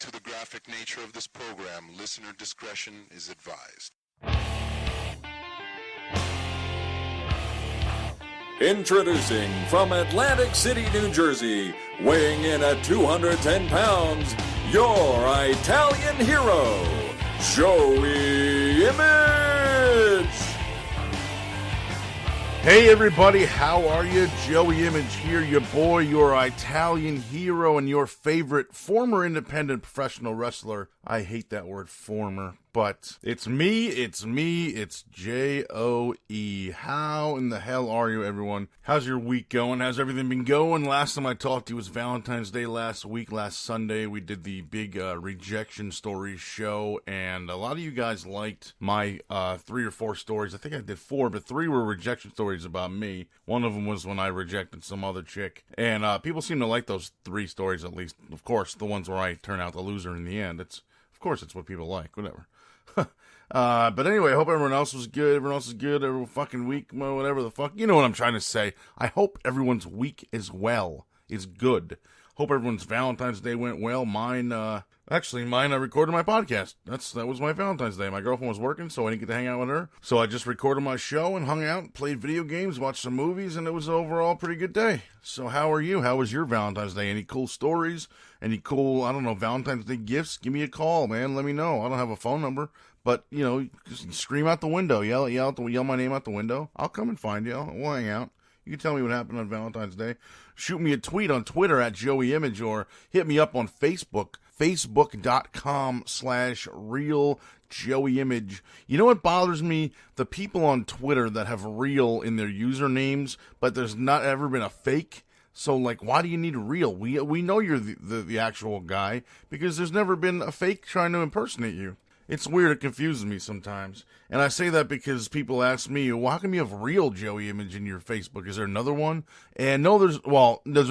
to the graphic nature of this program, listener discretion is advised. Introducing from Atlantic City, New Jersey, weighing in at 210 pounds, your Italian hero, Joey Image. Hey everybody, how are you? Joey Image here, your boy, your Italian hero, and your favorite former independent professional wrestler. I hate that word, former, but it's me, it's J-O-E. How in the hell are you, everyone? How's your week going? How's everything been going? Last time I talked to you was Valentine's Day last Sunday. We did the big rejection stories show, and a lot of you guys liked my 3 or 4 stories. I think I did 4, but 3 were rejection stories about me. One of them was when I rejected some other chick, and people seem to like those 3 stories at least. Of course, the ones where I turn out the loser in the end. Of course, it's what people like, whatever. But anyway, I hope everyone else was good. Everyone else is good. Every fucking week, whatever the fuck. You know what I'm trying to say. I hope everyone's week is good. Hope everyone's Valentine's Day went well. Mine, I recorded my podcast. That was my Valentine's Day. My girlfriend was working, so I didn't get to hang out with her. So I just recorded my show and hung out, played video games, watched some movies, and it was overall a pretty good day. So how are you? How was your Valentine's Day? Any cool stories? Any cool, Valentine's Day gifts? Give me a call, man. Let me know. I don't have a phone number, but, just scream out the window. Yell my name out the window. I'll come and find you. We'll hang out. You can tell me what happened on Valentine's Day. Shoot me a tweet on Twitter at Joey Image, or hit me up on Facebook, facebook.com/real Joey Image. You know what bothers me? The people on Twitter that have real in their usernames, but there's not ever been a fake. So, why do you need real? We know you're the actual guy, because there's never been a fake trying to impersonate you. It's weird. It confuses me sometimes. And I say that because people ask me, well, how come you have real Joey Image in your Facebook? Is there another one? And no, there's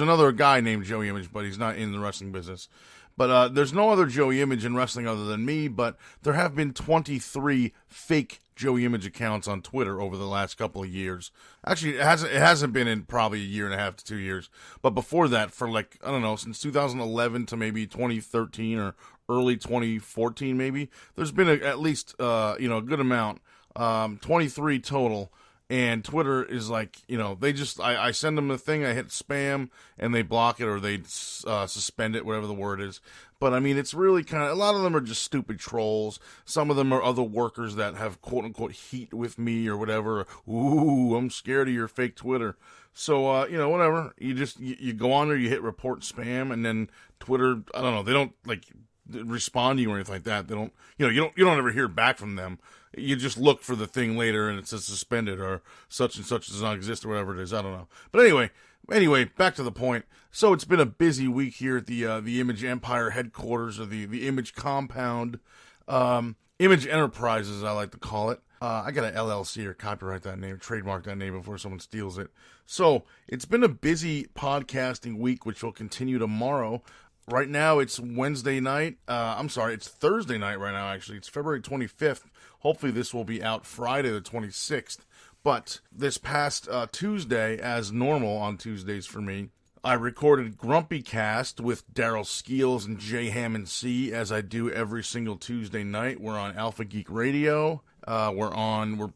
another guy named Joey Image, but he's not in the wrestling business. But there's no other Joey Image in wrestling other than me, but there have been 23 fake Joey Image accounts on Twitter over the last couple of years. Actually, it hasn't been in probably a year and a half to 2 years. But before that, for since 2011 to maybe 2013 or early 2014 maybe, there's been at least a good amount, 23 total. And Twitter is I send them a thing, I hit spam, and they block it, or they suspend it, whatever the word is. But, it's really a lot of them are just stupid trolls. Some of them are other workers that have quote-unquote heat with me or whatever. Ooh, I'm scared of your fake Twitter. So, whatever. You go on there, you hit report spam, and then Twitter, I don't know, they don't, respond to you or anything like that. They don't, you don't ever hear back from them. You just look for the thing later and it says suspended or such and such does not exist or whatever it is. I don't know. But anyway, back to the point. So it's been a busy week here at the Image Empire headquarters, or the Image compound, Image Enterprises, I like to call it. I got an LLC or copyright that name, trademark that name before someone steals it. So it's been a busy podcasting week, which will continue tomorrow. Right now, it's Wednesday night. It's Thursday night right now, actually. It's February 25th. Hopefully, this will be out Friday the 26th. But this past Tuesday, as normal on Tuesdays for me, I recorded Grumpy Cast with Daryl Skeels and J Hammond C, as I do every single Tuesday night. We're on Alpha Geek Radio. We're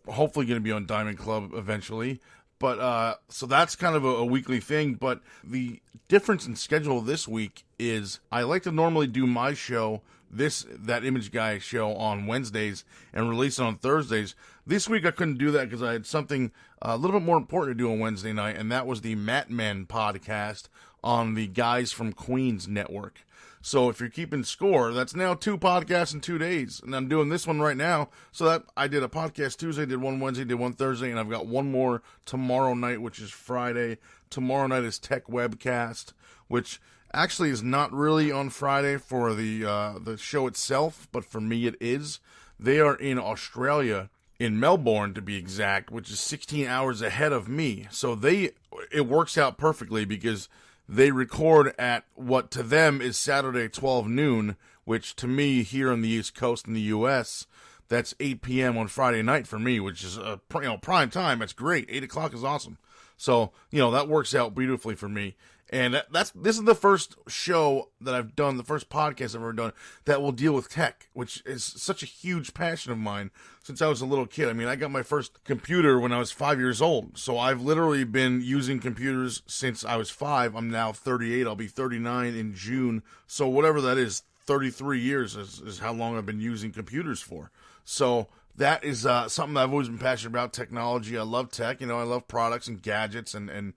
hopefully going to be on Diamond Club eventually. But, so that's kind of a weekly thing, but the difference in schedule this week is I like to normally do my show, that Image Guy show, on Wednesdays and release it on Thursdays. This week I couldn't do that because I had something a little bit more important to do on Wednesday night, and that was the Mat Men podcast on the Guys from Queens network. So if you're keeping score, that's now 2 podcasts in 2 days. And I'm doing this one right now. So that I did a podcast Tuesday, did one Wednesday, did one Thursday, and I've got one more tomorrow night, which is Friday. Tomorrow night is Tech Webcast, which actually is not really on Friday for the show itself, but for me it is. They are in Australia, in Melbourne to be exact, which is 16 hours ahead of me. So it works out perfectly because they record at what to them is Saturday 12 noon, which to me here on the East Coast in the U.S., that's 8 p.m. on Friday night for me, which is prime time. That's great. 8 o'clock is awesome. So, that works out beautifully for me. And this is the first show that I've done, the first podcast I've ever done that will deal with tech, which is such a huge passion of mine since I was a little kid. I mean, I got my first computer when I was 5 years old. So I've literally been using computers since I was 5. I'm now 38. I'll be 39 in June. So whatever that is, 33 years is how long I've been using computers for. So that is something I've always been passionate about, technology. I love tech. I love products and gadgets and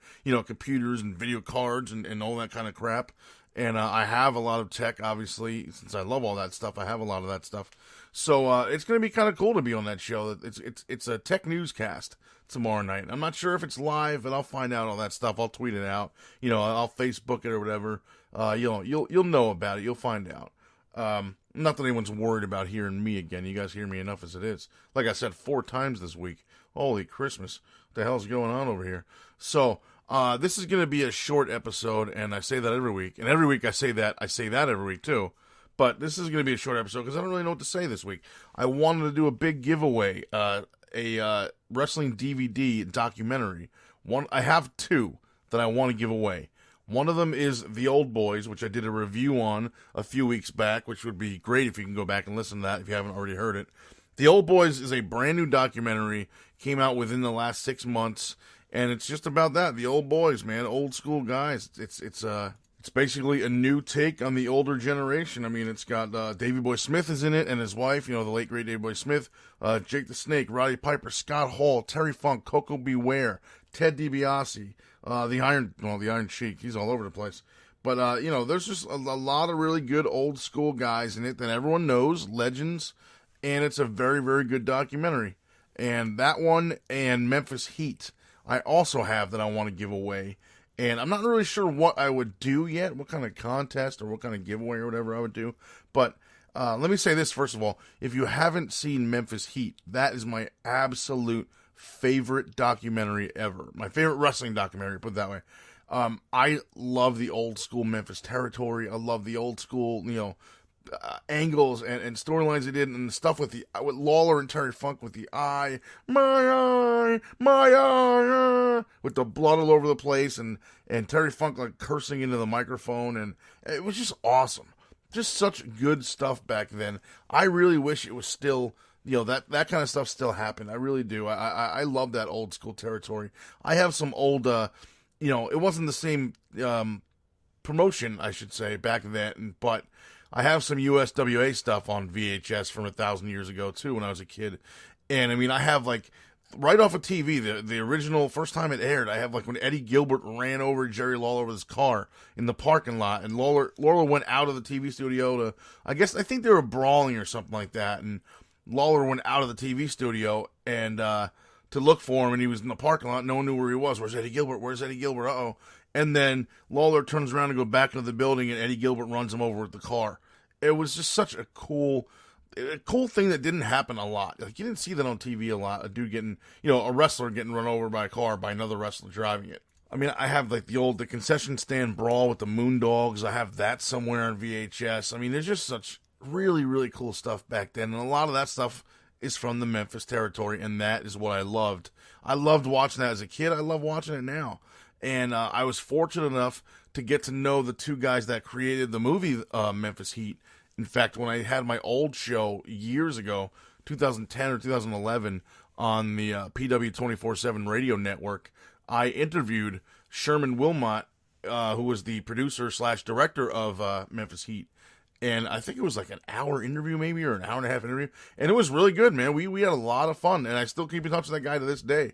computers and video cards and all that kind of crap. And I have a lot of tech, obviously, since I love all that stuff. I have a lot of that stuff. So it's going to be kind of cool to be on that show. It's a tech newscast tomorrow night. I'm not sure if it's live, but I'll find out all that stuff. I'll tweet it out. I'll Facebook it or whatever. You'll know about it. You'll find out. Not that anyone's worried about hearing me again. You guys hear me enough as it is. Like I said, 4 times this week. Holy Christmas. What the hell's going on over here? So, this is going to be a short episode, and I say that every week. And every week I say that every week too. But this is going to be a short episode because I don't really know what to say this week. I wanted to do a big giveaway, a wrestling DVD documentary. I have 2 that I want to give away. One of them is The Old Boys, which I did a review on a few weeks back, which would be great if you can go back and listen to that if you haven't already heard it. The Old Boys is a brand new documentary, came out within the last 6 months, and it's just about that. The old boys, man, old school guys. It's basically a new take on the older generation. I mean, it's got Davey Boy Smith is in it, and his wife, the late great Davey Boy Smith, Jake the Snake, Roddy Piper, Scott Hall, Terry Funk, Coco Beware, Ted DiBiase, the Iron Sheik. He's all over the place. But, there's just a lot of really good old school guys in it that everyone knows, legends, and it's a very, very good documentary. And that one and Memphis Heat I also have that I want to give away. And I'm not really sure what I would do yet, what kind of contest or what kind of giveaway or whatever I would do. But let me say this, first of all. If you haven't seen Memphis Heat, that is my absolute favorite documentary ever. My favorite wrestling documentary, put it that way. I love the old school Memphis territory. I love the old school, angles and storylines they did, and the stuff with Lawler and Terry Funk with the eye, my eye, with the blood all over the place, and Terry Funk like cursing into the microphone, and it was just awesome. Just such good stuff back then. I really wish it was still, that kind of stuff still happened. I really do. I love that old school territory. I have some old, it wasn't the same promotion, I should say, back then, but I have some USWA stuff on VHS from 1,000 years ago, too, when I was a kid. And, I mean, I have, right off of TV, the original, first time it aired, I have, when Eddie Gilbert ran over Jerry Lawler with his car in the parking lot, and Lawler went out of the TV studio I think they were brawling or something like that, and Lawler went out of the TV studio, and, to look for him, and he was in the parking lot, no one knew where he was. Where's Eddie Gilbert? Where's Eddie Gilbert? Uh-oh. And then Lawler turns around and go back into the building, and Eddie Gilbert runs him over with the car. It was just such a cool thing that didn't happen a lot. You didn't see that on TV a lot. A dude getting, a wrestler getting run over by a car by another wrestler driving it. I mean, I have the concession stand brawl with the Moondogs. I have that somewhere on VHS. I mean, there's just such really, really cool stuff back then, and a lot of that stuff is from the Memphis territory, and that is what I loved. I loved watching that as a kid. I love watching it now. And I was fortunate enough to get to know the 2 guys that created the movie Memphis Heat. In fact, when I had my old show years ago, 2010 or 2011, on the PW 24/7 radio network, I interviewed Sherman Wilmot, who was the producer / director of Memphis Heat. And I think it was an hour interview maybe, or an hour and a half interview. And it was really good, man. We had a lot of fun, and I still keep in touch with that guy to this day.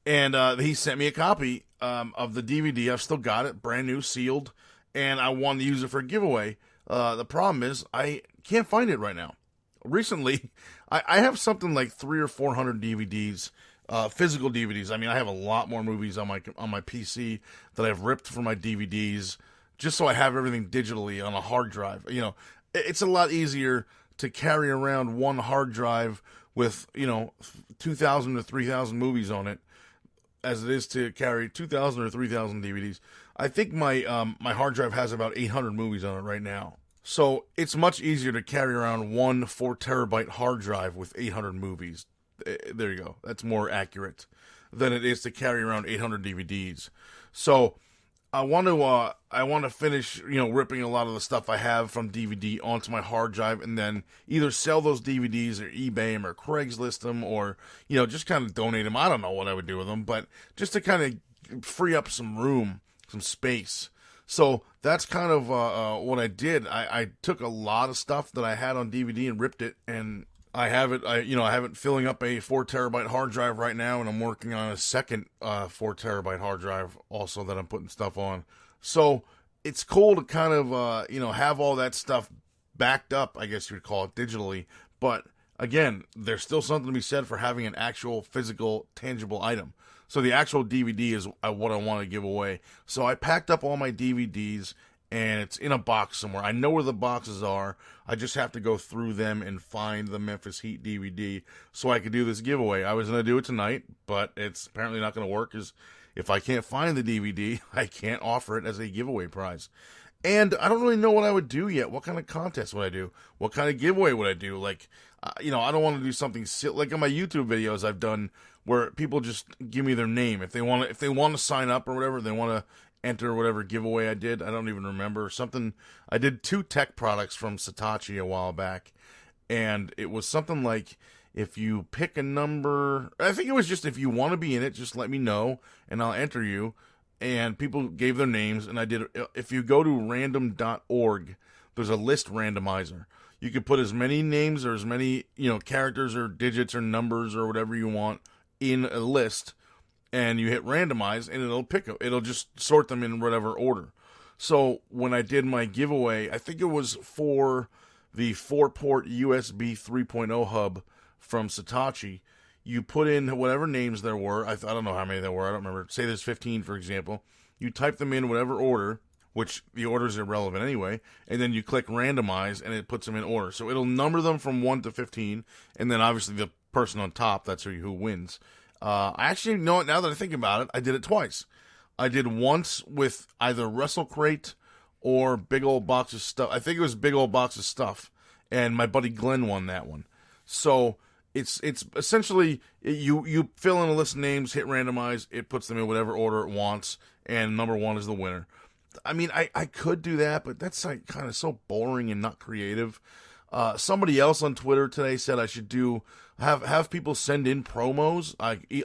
And he sent me a copy of the DVD. I've still got it, brand new, sealed, and I wanted to use it for a giveaway. The problem is I can't find it right now. Recently, I have something like 300 or 400 DVDs, physical DVDs. I mean, I have a lot more movies on my PC that I've ripped from my DVDs, just so I have everything digitally on a hard drive. It's a lot easier to carry around one hard drive with, 2,000 to 3,000 movies on it, as it is to carry 2,000 or 3,000 DVDs. I think my my hard drive has about 800 movies on it right now. So it's much easier to carry around one 4 terabyte hard drive with 800 movies. There you go. That's more accurate than it is to carry around 800 DVDs. So I want to finish, ripping a lot of the stuff I have from DVD onto my hard drive, and then either sell those DVDs or eBay them or Craigslist them, or just kind of donate them. I don't know what I would do with them, but just to kind of free up some room, some space. So that's kind of what I did. I took a lot of stuff that I had on DVD and ripped it, and I have it. I have it filling up a 4 terabyte hard drive right now, and I'm working on a second 4 terabyte hard drive also that I'm putting stuff on. So it's cool to kind of have all that stuff backed up, I guess you'd call it, digitally. But again, there's still something to be said for having an actual physical, tangible item. So the actual DVD is what I want to give away. So I packed up all my DVDs, and it's in a box somewhere. I know where the boxes are. I just have to go through them and find the Memphis Heat DVD so I could do this giveaway. I was going to do it tonight, but it's apparently not going to work, because if I can't find the DVD, I can't offer it as a giveaway prize. And I don't really know what I would do yet. What kind of contest would I do? What kind of giveaway would I do? Like, I don't want to do something silly. Like on my YouTube videos I've done where people just give me their name. If they want to sign up or whatever, they want to enter whatever giveaway I did. I don't even remember. Something, I did 2 tech products from Satachi a while back, and it was something like, if you pick a number, I think it was just, if you want to be in it, just let me know and I'll enter you. And people gave their names, and I did. If you go to random.org, there's a list randomizer. You could put as many names or as many, characters or digits or numbers or whatever you want in a list, and you hit randomize, and it'll just sort them in whatever order. So when I did my giveaway, I think it was for the 4-port USB 3.0 hub from Satachi. You put in whatever names there were. I don't know how many there were. I don't remember. Say there's 15, for example. You type them in whatever order, which the order is irrelevant anyway, and then you click randomize, and it puts them in order. So it'll number them from 1 to 15, and then obviously the person on top, that's who wins. I actually know it now that I think about it. I did it twice. I did once with either Wrestle Crate or Big Old Box of Stuff. I think it was Big Old Box of Stuff, and my buddy Glenn won that one. So it's essentially, you fill in a list of names, hit randomize, it puts them in whatever order it wants, and number 1 is the winner. I mean, I could do that, but that's like kind of so boring and not creative. Somebody else on Twitter today said I should have people send in promos,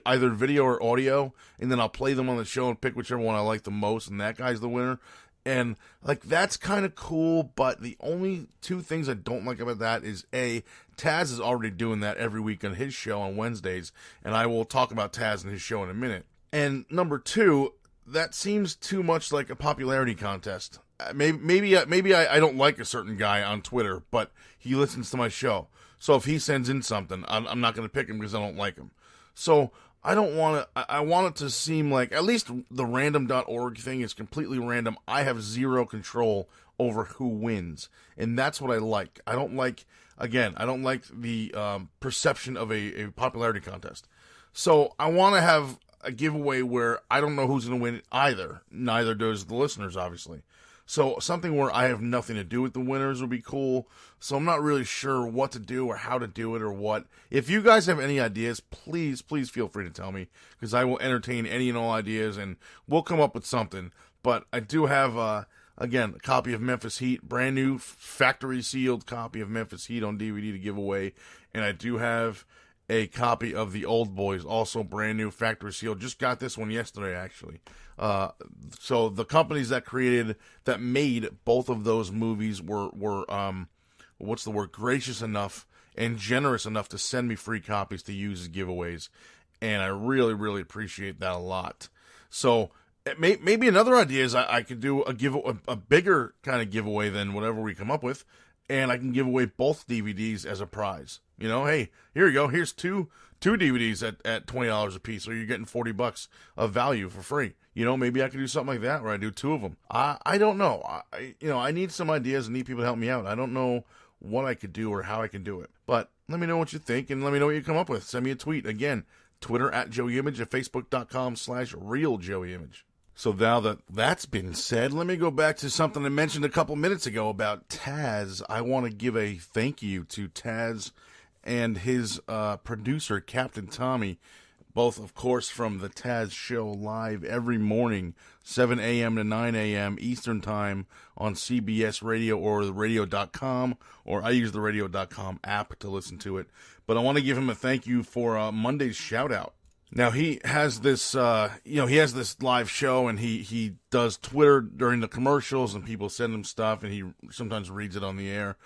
either video or audio, and then I'll play them on the show and pick whichever one I like the most, and that guy's the winner. And, that's kind of cool, but the only 2 things I don't like about that is, A, Taz is already doing that every week on his show on Wednesdays, and I will talk about Taz and his show in a minute. And number 2, that seems too much like a popularity contest. Maybe I don't like a certain guy on Twitter, but he listens to my show. So if he sends in something, I'm not going to pick him because I don't like him. So I don't want to, I want it to seem like, at least the random.org thing is completely random. I have zero control over who wins. And that's what I like. I don't like the perception of a popularity contest. So I want to have a giveaway where I don't know who's going to win either. Neither does the listeners, obviously. So something where I have nothing to do with the winners would be cool. So I'm not really sure what to do or how to do it or what. If you guys have any ideas, please feel free to tell me, because I will entertain any and all ideas and we'll come up with something. But I do have, again, a copy of Memphis Heat, brand new factory sealed copy of Memphis Heat on DVD to give away. And I do have a copy of The Old Boys, also brand new factory sealed. Just got this one yesterday, actually. So the companies that made both of those movies were gracious enough and generous enough to send me free copies to use as giveaways. And I really, really appreciate that a lot. So maybe another idea is I could do a bigger kind of giveaway than whatever we come up with. And I can give away both DVDs as a prize. Hey, here you go. Here's two DVDs at $20 a piece, so you're getting $40 of value for free. Maybe I could do something like that where I do 2 of them. I don't know. I need some ideas and need people to help me out. I don't know what I could do or how I can do it. But let me know what you think and let me know what you come up with. Send me a tweet. Again, Twitter @JoeyImage and Facebook.com/RealJoeyImage. So now that that's been said, let me go back to something I mentioned a couple minutes ago about Taz. I want to give a thank you to Taz and his producer, Captain Tommy. both, of course, from the Taz Show live every morning, 7 a.m. to 9 a.m. Eastern Time on CBS Radio or the radio.com, or I use the radio.com app to listen to it. But I want to give him a thank you for Monday's shout-out. Now, he has this, he has this live show, and he does Twitter during the commercials, and people send him stuff, and he sometimes reads it on the air.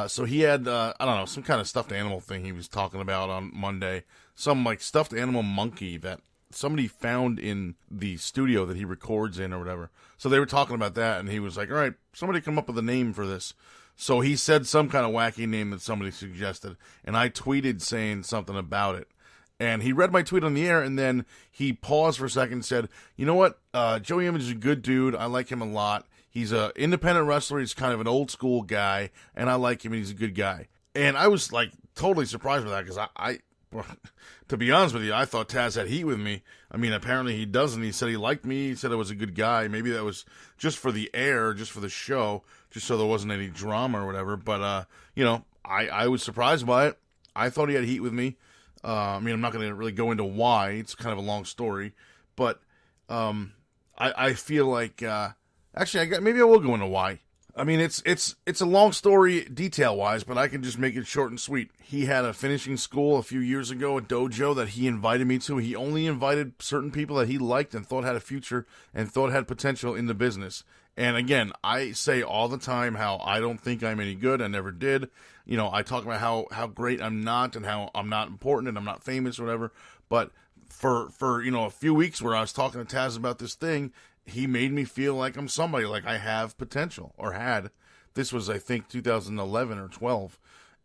So he had, I don't know, some kind of stuffed animal thing he was talking about on Monday. Some, like, stuffed animal monkey that somebody found in the studio that he records in or whatever. So they were talking about that, and he was like, all right, somebody come up with a name for this. So he said some kind of wacky name that somebody suggested, and I tweeted saying something about it. And he read my tweet on the air, and then he paused for a second and said, you know what, Joey Image is a good dude. I like him a lot. He's an independent wrestler. He's kind of an old school guy, and I like him, and he's a good guy. And I was, like, totally surprised with that, because I to be honest with you, I thought Taz had heat with me. I mean, apparently he doesn't. He said he liked me. He said I was a good guy. Maybe that was just for the air, just for the show, just so there wasn't any drama or whatever. But, I was surprised by it. I thought he had heat with me. I'm not going to really go into why. It's kind of a long story. But I feel like... maybe I will go into why. I mean, it's a long story detail-wise, but I can just make it short and sweet. He had a finishing school a few years ago, a dojo that he invited me to. He only invited certain people that he liked and thought had a future and thought had potential in the business. And again, I say all the time how I don't think I'm any good. I never did. I talk about how great I'm not and how I'm not important and I'm not famous or whatever. But for a few weeks where I was talking to Taz about this thing, he made me feel like I'm somebody, like I have potential, or had. This was, I think, 2011 or 12.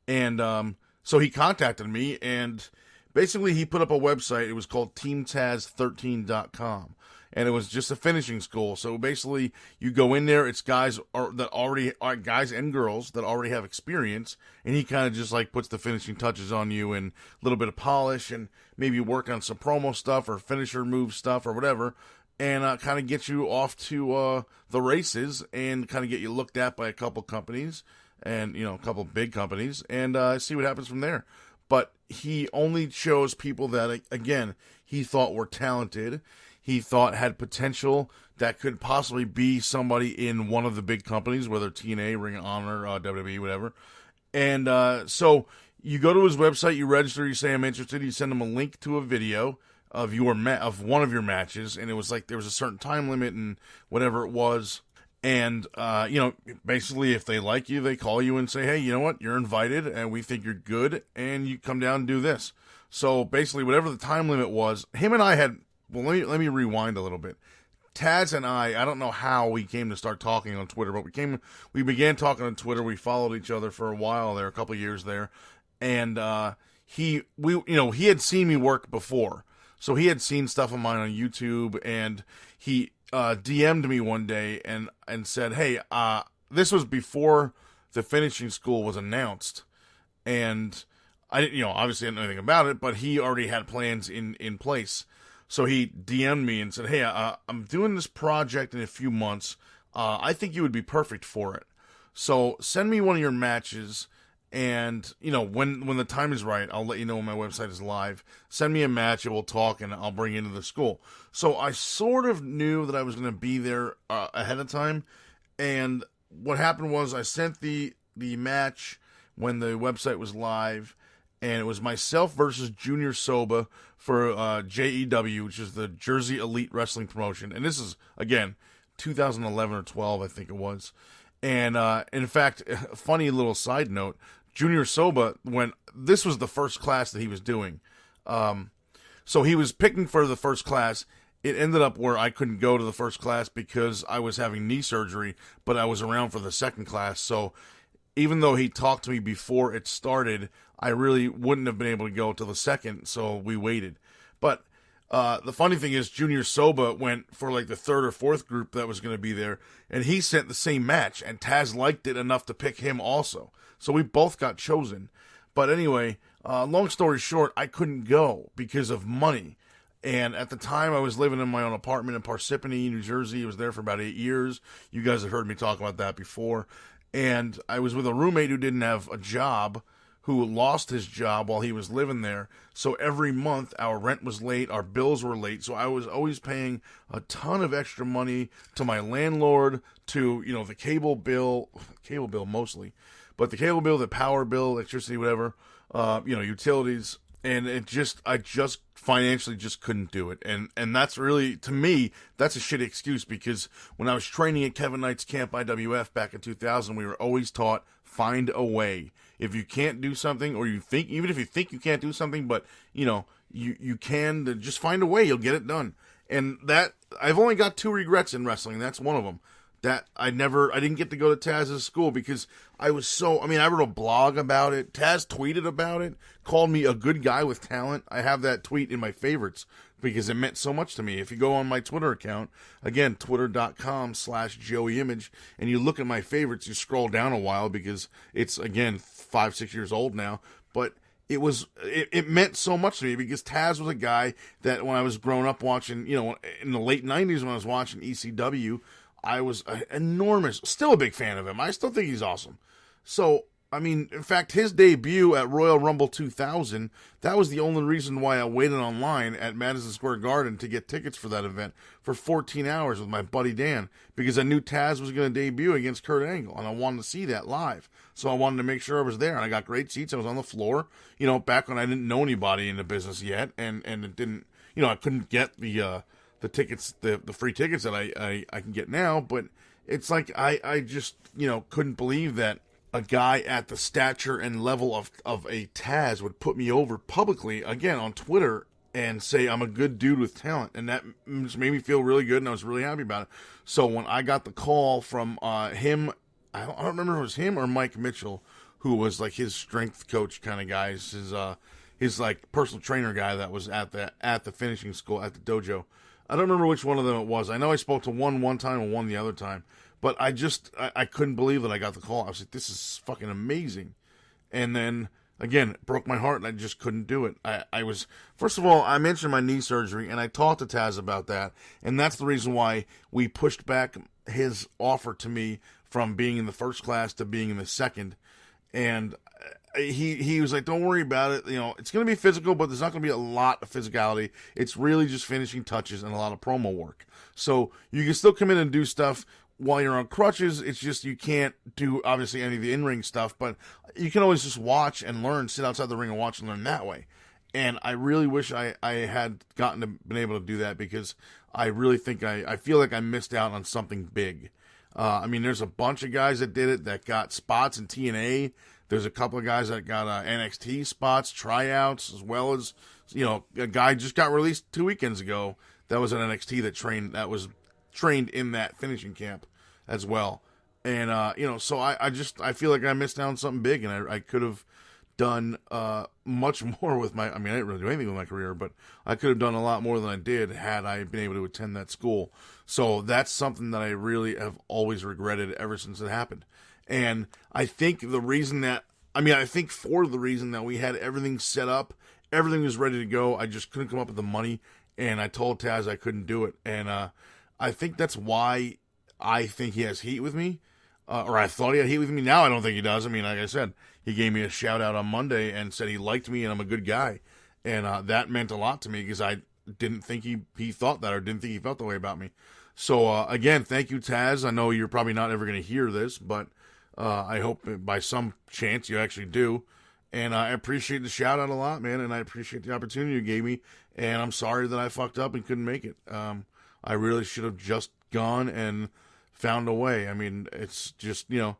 And so he contacted me, and basically he put up a website. It was called TeamTaz13.com. And it was just a finishing school. So basically, you go in there, it's guys guys and girls that already have experience, and he kind of just like puts the finishing touches on you and a little bit of polish and maybe work on some promo stuff or finisher move stuff or whatever. And kind of get you off to the races and kind of get you looked at by a couple companies and, a couple big companies and see what happens from there. But he only chose people that, again, he thought were talented. He thought had potential that could possibly be somebody in one of the big companies, whether TNA, Ring of Honor, WWE, whatever. And so you go to his website, you register, you say I'm interested, you send him a link to a video of of one of your matches, and it was like there was a certain time limit and whatever it was. And basically if they like you, they call you and say, hey, you know what, you're invited and we think you're good and you come down and do this. So basically whatever the time limit was, him and I had, well, let me rewind a little bit. Taz and I don't know how we came to start talking on Twitter, but we began talking on Twitter. We followed each other for a while there, a couple of years there. And he had seen me work before. So he had seen stuff of mine on YouTube, and he DM'd me one day and said, hey, this was before the finishing school was announced. And I didn't, obviously didn't know anything about it, but he already had plans in place. So he DM'd me and said, hey, I'm doing this project in a few months. I think you would be perfect for it. So send me one of your matches. And, when the time is right, I'll let you know when my website is live. Send me a match and we'll talk and I'll bring you into the school. So I sort of knew that I was going to be there ahead of time. And what happened was I sent the match when the website was live. And it was myself versus Junior Soba for JEW, which is the Jersey Elite Wrestling Promotion. And this is, again, 2011 or 12, I think it was. And in fact, a funny little side note, Junior Soba, this was the first class that he was doing. So he was picking for the first class. It ended up where I couldn't go to the first class because I was having knee surgery, but I was around for the second class. So even though he talked to me before it started, I really wouldn't have been able to go till the second, so we waited. But the funny thing is, Junior Soba went for like the third or fourth group that was going to be there, and he sent the same match, and Taz liked it enough to pick him also. So we both got chosen. But anyway, long story short, I couldn't go because of money. And at the time, I was living in my own apartment in Parsippany, New Jersey. I was there for about 8 years. You guys have heard me talk about that before. And I was with a roommate who didn't have a job, who lost his job while he was living there. So every month our rent was late, our bills were late. So I was always paying a ton of extra money to my landlord, to, the cable bill mostly, but the cable bill, the power bill, electricity, whatever, utilities. And I just financially just couldn't do it. And that's really, to me, that's a shitty excuse, because when I was training at Kevin Knight's Camp IWF back in 2000, we were always taught, find a way. If you can't do something, or even if you think you can't do something, but, you can, just find a way, you'll get it done. And that, I've only got 2 regrets in wrestling. That's one of them. That I didn't get to go to Taz's school because I wrote a blog about it. Taz tweeted about it, called me a good guy with talent. I have that tweet in my favorites because it meant so much to me. If you go on my Twitter account, again, twitter.com/JoeyImage, and you look at my favorites, you scroll down a while because it's, again, 5-6 years old now, but it meant so much to me because Taz was a guy that when I was growing up watching, in the late 90s when I was watching ECW, I was still a big fan of him. I still think he's awesome. So, in fact, his debut at Royal Rumble 2000, that was the only reason why I waited online at Madison Square Garden to get tickets for that event for 14 hours with my buddy Dan, because I knew Taz was going to debut against Kurt Angle, and I wanted to see that live. So I wanted to make sure I was there, and I got great seats. I was on the floor, back when I didn't know anybody in the business yet, and it didn't, I couldn't get the tickets, the free tickets that I can get now, but it's like I just, couldn't believe that a guy at the stature and level of a Taz would put me over publicly, again, on Twitter, and say I'm a good dude with talent, and that just made me feel really good, and I was really happy about it. So when I got the call from him, I don't remember if it was him or Mike Mitchell, who was like his strength coach kind of guy, his like personal trainer guy that was at the finishing school, at the dojo. I don't remember which one of them it was. I know I spoke to one time and one the other time. But I couldn't believe that I got the call. I was like, this is fucking amazing. And then, again, it broke my heart, and I just couldn't do it. I was, first of all, I mentioned my knee surgery, and I talked to Taz about that. And that's the reason why we pushed back his offer to me from being in the first class to being in the second. And he was like, don't worry about it. It's going to be physical, but there's not going to be a lot of physicality. It's really just finishing touches and a lot of promo work. So you can still come in and do stuff while you're on crutches. It's just you can't do, obviously, any of the in-ring stuff, but you can always just watch and learn, sit outside the ring and watch and learn that way. And I really wish I had been able to do that, because I really think I feel like I missed out on something big. There's a bunch of guys that did it that got spots in TNA. There's a couple of guys that got NXT spots, tryouts, as well as, a guy just got released 2 weekends ago that was an NXT that was trained in that finishing camp as well. And, so I feel like I missed out on something big, and I could have done much more with I didn't really do anything with my career, but I could have done a lot more than I did had I been able to attend that school. So that's something that I really have always regretted ever since it happened. And I think for the reason that we had everything set up, everything was ready to go, I just couldn't come up with the money, and I told Taz I couldn't do it. And I think that's why I think he has heat with me, or I thought he had heat with me. Now I don't think he does. Like I said, he gave me a shout out on Monday and said he liked me and I'm a good guy. And that meant a lot to me, because I didn't think he thought that, or didn't think he felt the way about me. So, again, thank you, Taz. I know you're probably not ever going to hear this, but I hope by some chance you actually do. And I appreciate the shout out a lot, man. And I appreciate the opportunity you gave me. And I'm sorry that I fucked up and couldn't make it. I really should have just gone and found a way. It's just, I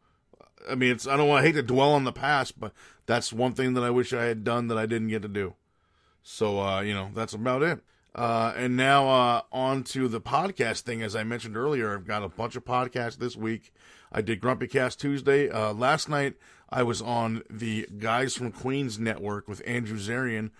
hate to dwell on the past, but that's one thing that I wish I had done that I didn't get to do. So, that's about it. And now on to the podcast thing. As I mentioned earlier, I've got a bunch of podcasts this week. I did Grumpy Cast Tuesday. Last night, I was on the Guys from Queens network with Andrew Zarian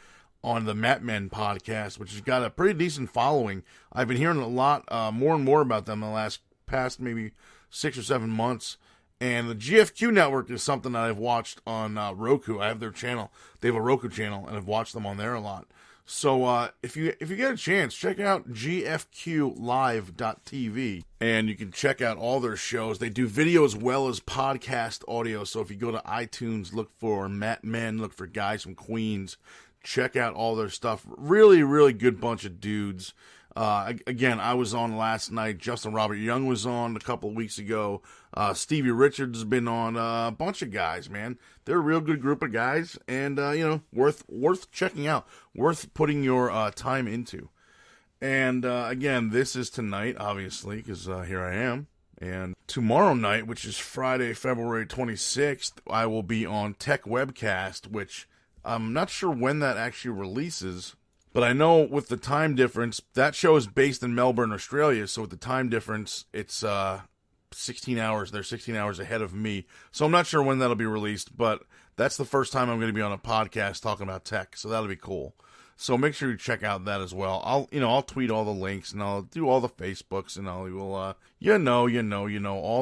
on the Mat Men podcast, which has got a pretty decent following. I've been hearing a lot more and more about them in the past maybe 6 or 7 months. And the GFQ network is something that I've watched on Roku. I have their channel. They have a Roku channel, and I've watched them on there a lot. So if you get a chance, check out gfqlive.tv, and you can check out all their shows. They do video as well as podcast audio. So if you go to iTunes, look for Matt Men, look for Guys from Queens, check out all their stuff. Really, really good bunch of dudes. Again, I was on last night. Justin Robert Young was on a couple of weeks ago. Stevie Richards has been on. A bunch of guys, man. They're a real good group of guys, and worth checking out, worth putting your time into. And again, this is tonight, obviously, because here I am. And tomorrow night, which is Friday, February 26th, I will be on Tech Webcast, which I'm not sure when that actually releases. But I know with the time difference, that show is based in Melbourne, Australia. So with the time difference, it's 16 hours. They're 16 hours ahead of me. So I'm not sure when that'll be released. But that's the first time I'm going to be on a podcast talking about tech. So that'll be cool. So make sure you check out that as well. I'll tweet all the links, and I'll do all the Facebooks, and all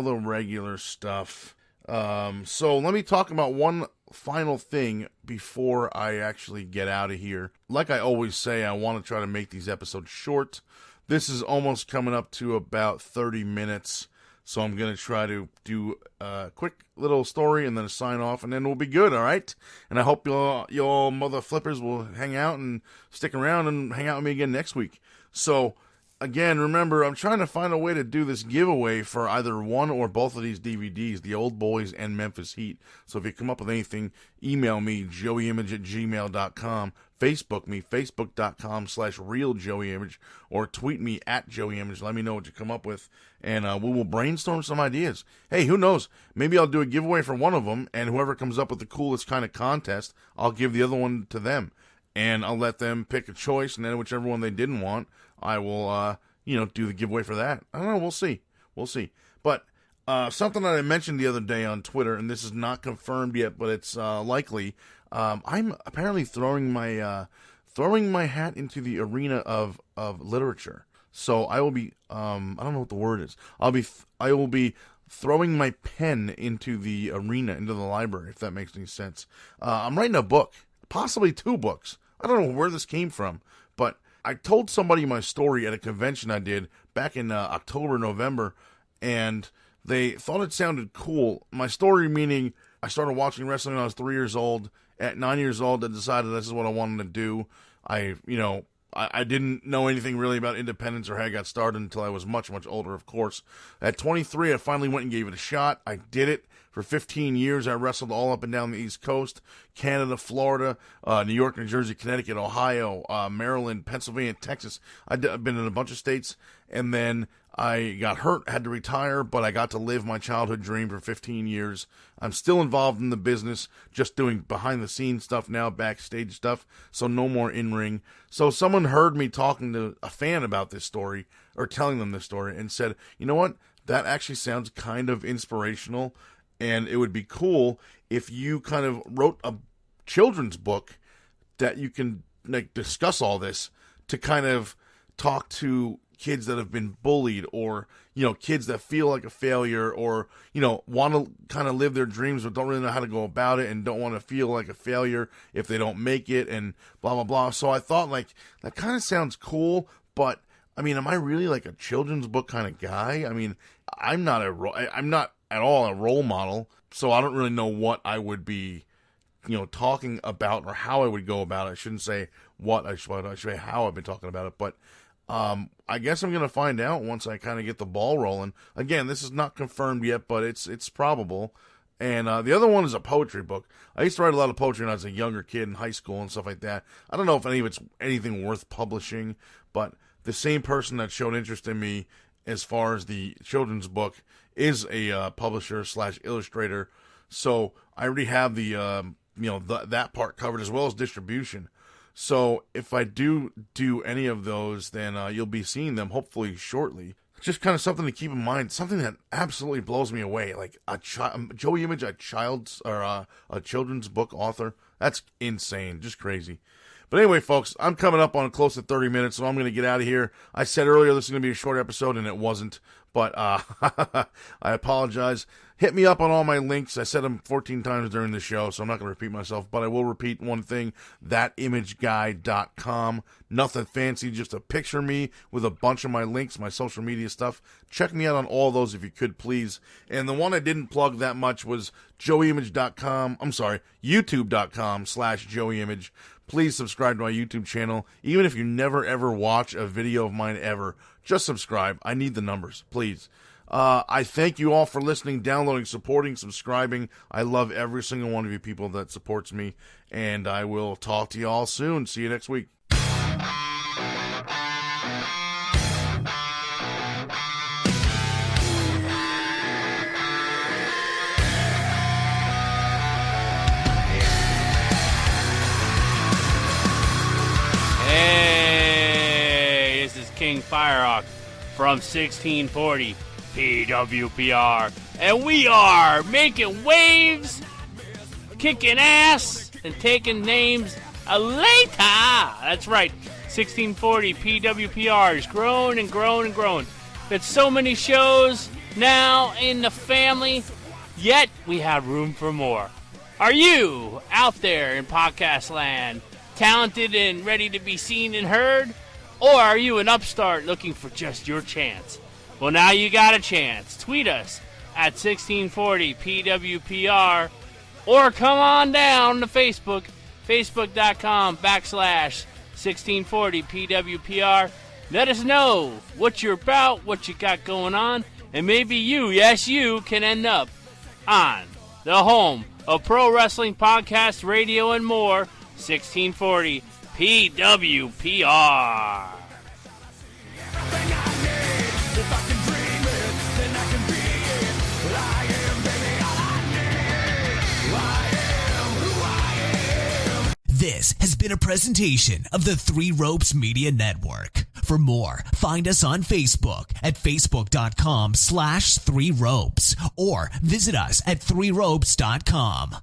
the regular stuff. So let me talk about one final thing before I actually get out of here. Like I always say, I want to try to make these episodes short. This is almost coming up to about 30 minutes, so I'm going to try to do a quick little story and then a sign off, and then we'll be good, all right? And I hope y'all mother flippers will hang out and stick around and hang out with me again next week. So again, remember, I'm trying to find a way to do this giveaway for either one or both of these DVDs, The Old Boys and Memphis Heat. So if you come up with anything, email me, joeyimage@gmail.com, Facebook me, facebook.com/realjoeyimage, or tweet me @joeyimage. Let me know what you come up with, and we will brainstorm some ideas. Hey, who knows? Maybe I'll do a giveaway for one of them, and whoever comes up with the coolest kind of contest, I'll give the other one to them. And I'll let them pick a choice, and then whichever one they didn't want, I will, do the giveaway for that. I don't know. We'll see. But something that I mentioned the other day on Twitter, and this is not confirmed yet, but it's likely. I'm apparently throwing my hat into the arena of literature. So I will be. I don't know what the word is. I will be throwing my pen into the arena, into the library, if that makes any sense. I'm writing a book, possibly 2 books. I don't know where this came from, but I told somebody my story at a convention I did back in October, November, and they thought it sounded cool. My story meaning I started watching wrestling when I was 3 years old. At 9 years old, I decided this is what I wanted to do. I didn't know anything really about independence or how I got started until I was much, much older, of course. At 23, I finally went and gave it a shot. I did it. For 15 years, I wrestled all up and down the East Coast, Canada, Florida, New York, New Jersey, Connecticut, Ohio, Maryland, Pennsylvania, Texas. I've been in a bunch of states, and then I got hurt, had to retire, but I got to live my childhood dream for 15 years. I'm still involved in the business, just doing behind-the-scenes stuff now, backstage stuff, so no more in-ring. So someone heard me talking to a fan about this story, or telling them this story, and said, you know what, that actually sounds kind of inspirational, and it would be cool if you kind of wrote a children's book that you can discuss all this, to kind of talk to kids that have been bullied, or kids that feel like a failure, or want to kind of live their dreams but don't really know how to go about it, and don't want to feel like a failure if they don't make it, and blah blah blah. So I thought, that kind of sounds cool, but I mean, am I really like a children's book kind of guy? I mean, I'm not at all a role model, so I don't really know what I would be talking about, or how I would go about it. I shouldn't say what, I should say how I've been talking about it, but I guess I'm going to find out once I kind of get the ball rolling. Again, this is not confirmed yet, but it's probable. And the other one is a poetry book. I used to write a lot of poetry when I was a younger kid in high school and stuff like that. I don't know if any of it's anything worth publishing, but the same person that showed interest in me as far as the children's book is a publisher / illustrator. So I already have the that part covered, as well as distribution. So if I do any of those, then you'll be seeing them hopefully shortly. Just kind of something to keep in mind. Something that absolutely blows me away. Like Joey Image, a children's book author. That's insane. Just crazy. But anyway, folks, I'm coming up on close to 30 minutes, so I'm going to get out of here. I said earlier this is going to be a short episode, and it wasn't. But I apologize. Hit me up on all my links. I said them 14 times during the show, so I'm not going to repeat myself, but I will repeat one thing, thatimageguy.com. Nothing fancy, just a picture of me with a bunch of my links, my social media stuff. Check me out on all those if you could, please. And the one I didn't plug that much was joeyimage.com. I'm sorry, youtube.com/joeyimage. Please subscribe to my YouTube channel. Even if you never ever watch a video of mine ever, just subscribe. I need the numbers, please. I thank you all for listening, downloading, supporting, subscribing. I love every single one of you people that supports me, and I will talk to you all soon. See you next week. Hey, this is King Firehawk from 1640 PWPR, and we are making waves, kicking ass, and taking names later. That's right, 1640 PWPR is growing and growing and growing. There's so many shows now in the family, yet we have room for more. Are you out there in podcast land, talented and ready to be seen and heard? Or are you an upstart looking for just your chance? Well, now you got a chance. Tweet us at 1640 PWPR, or come on down to Facebook, facebook.com/1640 PWPR. Let us know what you're about, what you got going on, and maybe you, yes you, can end up on the home of pro wrestling podcast, radio, and more, 1640 PWPR. This has been a presentation of the Three Ropes Media Network. For more, find us on Facebook at facebook.com/3ropes or visit us at threeropes.com.